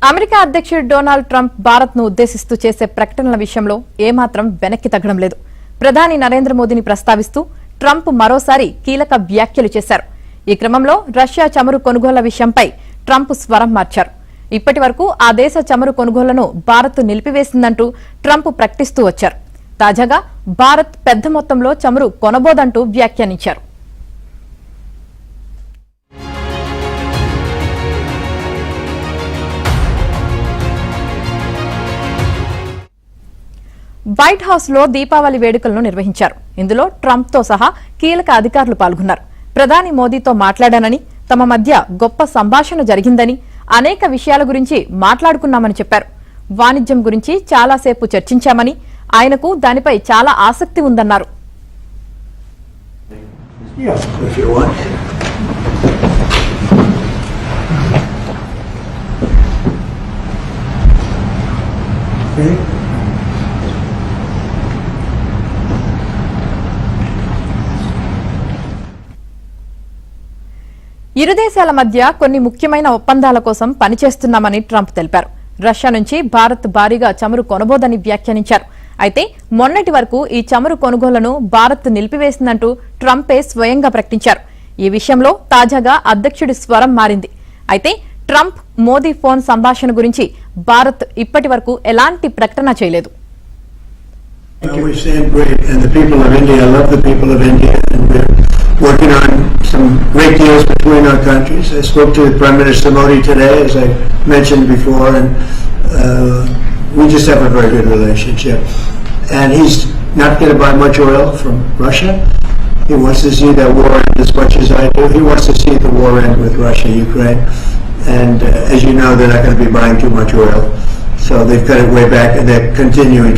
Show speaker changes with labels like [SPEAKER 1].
[SPEAKER 1] America అధ్యక్షుడు Donald Trump Bharat ను ఉద్దేశిస్తూ చేసే ప్రకటనల విషయంలో ఏమాత్రం వెనక్కి తగ్గడం లేదు. ప్రధాని నరేంద్ర మోదీని ప్రస్తావిస్తూ ట్రంప్ మరోసారి కీలక వ్యాఖ్యలు చేశారు. ఈ క్రమంలో రష్యా చమురు కొనుగోళ్ల విషయంపై ట్రంప్ స్వరం మార్చారు. ఇప్పటి వరకు ఆ దేశ చమురు కొనుగోళ్లను భారత్ నిలిపివేసిందంటూ ట్రంప్ ప్రకటిస్తూ వచ్చారు. తాజాగా భారత్ పెద్ద మొత్తంలో చమురు కొనబోదంటూ వ్యాఖ్యానించారు. వైట్ హౌస్ లో దీపావళి వేడుకలను నిర్వహించారు. ఇందులో ట్రంప్ తో సహా కీలక అధికారులు పాల్గొన్నారు. ప్రధాని మోదీతో మాట్లాడానని, తమ మధ్య గొప్ప సంభాషణ జరిగిందని, అనేక విషయాల గురించి మాట్లాడుకున్నామని చెప్పారు. వాణిజ్యం గురించి చాలాసేపు చర్చించామని, ఆయనకు దానిపై చాలా ఆసక్తి ఉందన్నారు. ఇరు దేశాల మధ్య కొన్ని ముఖ్యమైన ఒప్పందాల కోసం పనిచేస్తున్నామని ట్రంప్ తెలిపారు. రష్యా నుంచి భారత్ భారీగా చమురు కొనబోదని వ్యాఖ్యానించారు. అయితే మొన్నటి వరకు ఈ చమురు కొనుగోళ్లను భారత్ నిలిపివేసిందంటూ ట్రంపే స్వయంగా ప్రకటించారు. ఈ విషయంలో తాజాగా అధ్యక్షుడి స్వరం మారింది. అయితే ట్రంప్ మోదీ ఫోన్ సంభాషణ గురించి భారత్ ఇప్పటి వరకు ఎలాంటి ప్రకటన చేయలేదు.
[SPEAKER 2] Working on some great deals between our countries. I spoke to Prime Minister Modi today, as I mentioned before, and we just have a very good relationship. And he's not going to buy much oil from Russia. He wants to see that war end as much as I do. He wants to see the war end with Russia, Ukraine. And as you know, they're not going to be buying too much oil. So they've cut it way back, and they're continuing to